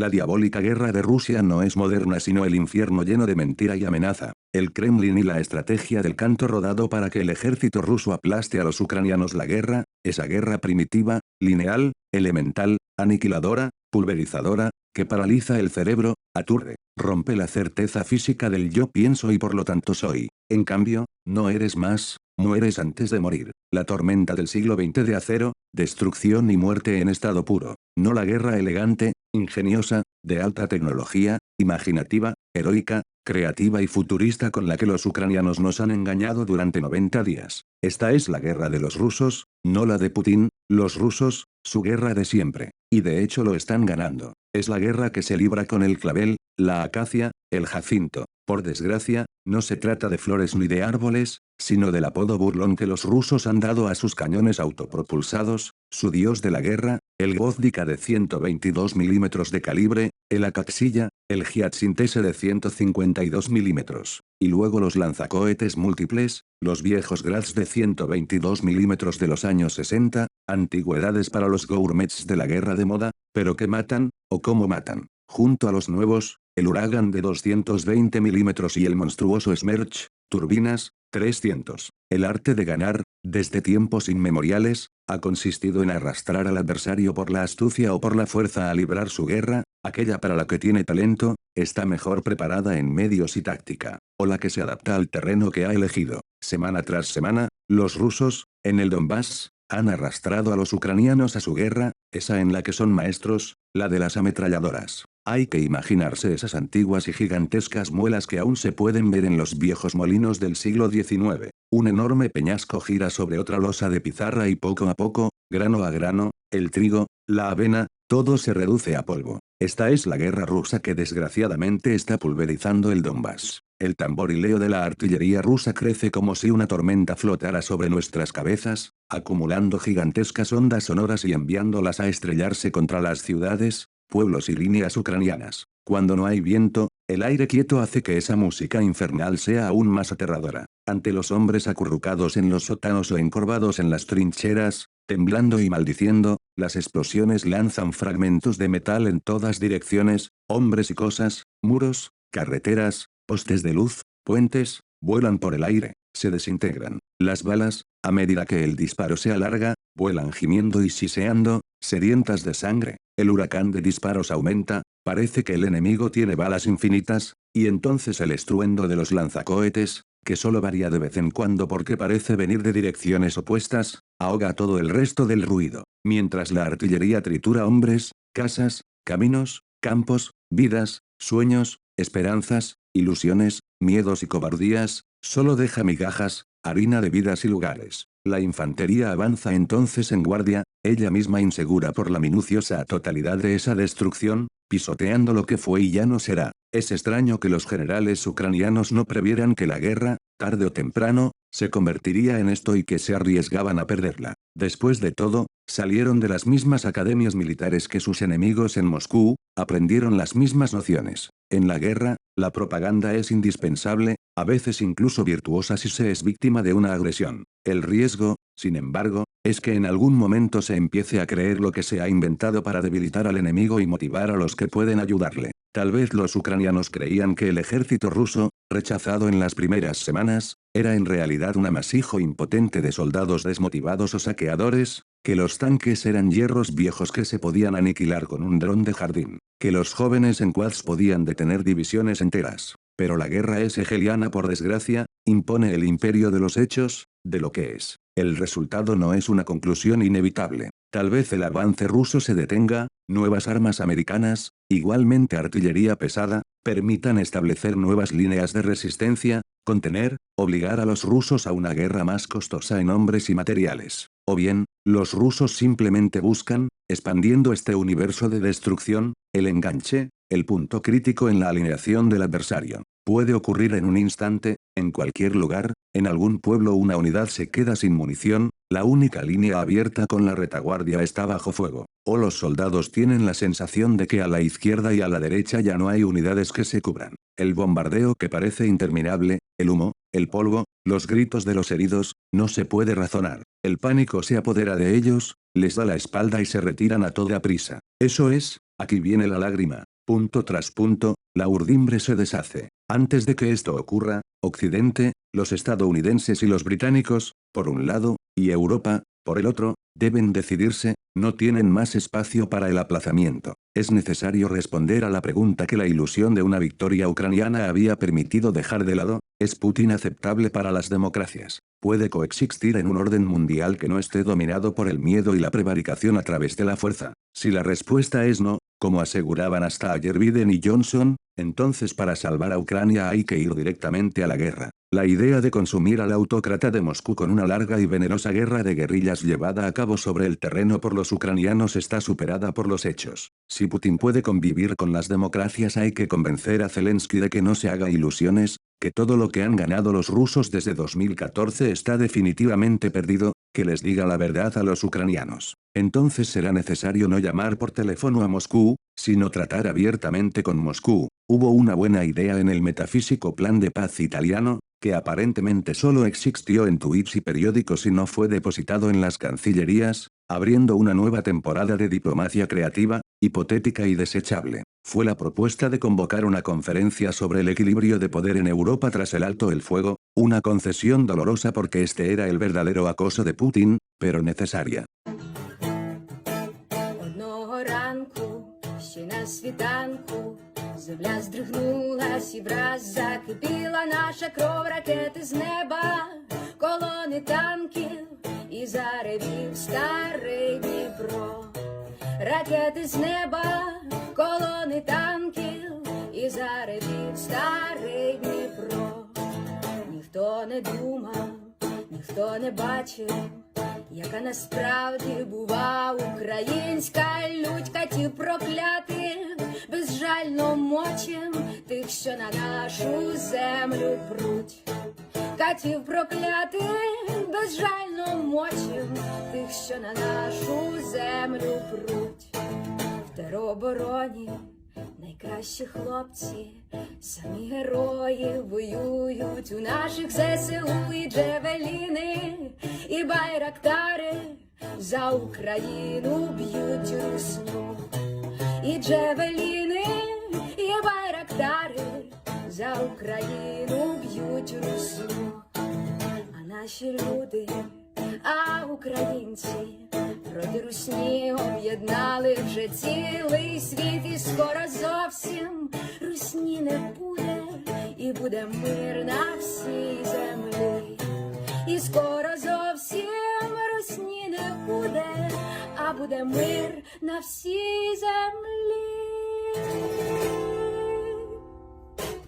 La diabólica guerra de Rusia no es moderna sino el infierno lleno de mentira y amenaza. El Kremlin y la estrategia del canto rodado para que el ejército ruso aplaste a los ucranianos. La guerra, esa guerra primitiva, lineal, elemental, aniquiladora, pulverizadora, que paraliza el cerebro, aturde, rompe la certeza física del yo pienso y por lo tanto soy. En cambio, no eres más, mueres antes de morir. La tormenta del siglo XX de acero, destrucción y muerte en estado puro. No la guerra elegante, ingeniosa, de alta tecnología, imaginativa, heroica, creativa y futurista con la que los ucranianos nos han engañado durante 90 días. Esta es la guerra de los rusos, no la de Putin, los rusos, su guerra de siempre. Y de hecho lo están ganando. Es la guerra que se libra con el clavel, la acacia, el jacinto. Por desgracia, no se trata de flores ni de árboles, sino del apodo burlón que los rusos han dado a sus cañones autopropulsados, su dios de la guerra, el Gvozdyka de 122 milímetros de calibre, el Akaksilla, el Hyacinth de 152 milímetros, y luego los lanzacohetes múltiples, los viejos Grads de 122 milímetros de los años 60, antigüedades para los gourmets de la guerra de moda, pero que matan, o cómo matan. Junto a los nuevos, el Uragan de 220 milímetros y el monstruoso Smerch, turbinas, 300. El arte de ganar, desde tiempos inmemoriales, ha consistido en arrastrar al adversario por la astucia o por la fuerza a librar su guerra. Aquella para la que tiene talento, está mejor preparada en medios y táctica, o la que se adapta al terreno que ha elegido. Semana tras semana, los rusos, en el Donbass, han arrastrado a los ucranianos a su guerra, esa en la que son maestros, la de las ametralladoras. Hay que imaginarse esas antiguas y gigantescas muelas que aún se pueden ver en los viejos molinos del siglo XIX. Un enorme peñasco gira sobre otra losa de pizarra y poco a poco, grano a grano, el trigo, la avena, todo se reduce a polvo. Esta es la guerra rusa que desgraciadamente está pulverizando el Donbass. El tamborileo de la artillería rusa crece como si una tormenta flotara sobre nuestras cabezas, acumulando gigantescas ondas sonoras y enviándolas a estrellarse contra las ciudades, pueblos y líneas ucranianas. Cuando no hay viento, el aire quieto hace que esa música infernal sea aún más aterradora. Ante los hombres acurrucados en los sótanos o encorvados en las trincheras, temblando y maldiciendo, las explosiones lanzan fragmentos de metal en todas direcciones, hombres y cosas, muros, carreteras, postes de luz, puentes, vuelan por el aire, se desintegran. Las balas, a medida que el disparo se alarga, vuelan gimiendo y siseando, sedientas de sangre. El huracán de disparos aumenta, parece que el enemigo tiene balas infinitas, y entonces el estruendo de los lanzacohetes, que solo varía de vez en cuando porque parece venir de direcciones opuestas, ahoga todo el resto del ruido, mientras la artillería tritura hombres, casas, caminos, campos, vidas, sueños, esperanzas, ilusiones, miedos y cobardías, solo deja migajas, harina de vidas y lugares. La infantería avanza entonces en guardia, ella misma insegura por la minuciosa totalidad de esa destrucción, pisoteando lo que fue y ya no será. Es extraño que los generales ucranianos no previeran que la guerra, tarde o temprano, se convertiría en esto y que se arriesgaban a perderla. Después de todo, salieron de las mismas academias militares que sus enemigos en Moscú, aprendieron las mismas nociones. En la guerra, la propaganda es indispensable, a veces incluso virtuosa si se es víctima de una agresión. El riesgo, sin embargo, es que en algún momento se empiece a creer lo que se ha inventado para debilitar al enemigo y motivar a los que pueden ayudarle. Tal vez los ucranianos creían que el ejército ruso, rechazado en las primeras semanas, era en realidad un amasijo impotente de soldados desmotivados o saqueadores, que los tanques eran hierros viejos que se podían aniquilar con un dron de jardín, que los jóvenes en quads podían detener divisiones enteras. Pero la guerra es hegeliana por desgracia, impone el imperio de los hechos, de lo que es. El resultado no es una conclusión inevitable. Tal vez el avance ruso se detenga, nuevas armas americanas, igualmente artillería pesada, permitan establecer nuevas líneas de resistencia, contener, obligar a los rusos a una guerra más costosa en hombres y materiales. O bien, los rusos simplemente buscan, expandiendo este universo de destrucción, el enganche, el punto crítico en la alineación del adversario. Puede ocurrir en un instante, en cualquier lugar, en algún pueblo una unidad se queda sin munición, la única línea abierta con la retaguardia está bajo fuego. O los soldados tienen la sensación de que a la izquierda y a la derecha ya no hay unidades que se cubran. El bombardeo que parece interminable, el humo, el polvo, los gritos de los heridos, no se puede razonar. El pánico se apodera de ellos, les da la espalda y se retiran a toda prisa. Eso es, aquí viene la lágrima, Punto tras punto, la urdimbre se deshace. Antes de que esto ocurra, Occidente, los estadounidenses y los británicos, por un lado, y Europa, por el otro, deben decidirse, no tienen más espacio para el aplazamiento. Es necesario responder a la pregunta que la ilusión de una victoria ucraniana había permitido dejar de lado, ¿es Putin aceptable para las democracias? ¿Puede coexistir en un orden mundial que no esté dominado por el miedo y la prevaricación a través de la fuerza? Si la respuesta es no, como aseguraban hasta ayer Biden y Johnson, entonces para salvar a Ucrania hay que ir directamente a la guerra. La idea de consumir al autócrata de Moscú con una larga y venenosa guerra de guerrillas llevada a cabo sobre el terreno por los ucranianos está superada por los hechos. Si Putin puede convivir con las democracias hay que convencer a Zelensky de que no se haga ilusiones, que todo lo que han ganado los rusos desde 2014 está definitivamente perdido, que les diga la verdad a los ucranianos. Entonces será necesario no llamar por teléfono a Moscú, sino tratar abiertamente con Moscú. Hubo una buena idea en el metafísico plan de paz italiano, que aparentemente solo existió en tweets y periódicos y no fue depositado en las cancillerías, abriendo una nueva temporada de diplomacia creativa, hipotética y desechable. Fue la propuesta de convocar una conferencia sobre el equilibrio de poder en Europa tras el alto el fuego, una concesión dolorosa porque este era el verdadero acoso de Putin, pero necesaria. Одного ранку, ще на світанку, земля здригнулась і враз закипіла наша кров, ракети з неба, колони танків, і заревів старий Дніпро. Ракети з неба, колони танків, і заревів старий Дніпро. Ніхто не думав, ніхто не бачив, яка насправді бува українська лють, катів проклятих, безжально мочим тих, що на нашу землю пруть. Катів проклятих, безжально мочим тих, що на нашу землю пруть. В теробороні найкращі хлопці, самі герої воюють у наших ЗСУ, і джевеліни, і байрактари за Україну б'ють русню. І джевеліни, і байрактари за Україну б'ють русню. А наші люди, а українці проти русні об'єднали вже цілий світ, і скоро зовсім русні не буде, і буде мир на всій землі. І скоро зовсім русні не буде, а буде мир на всій землі.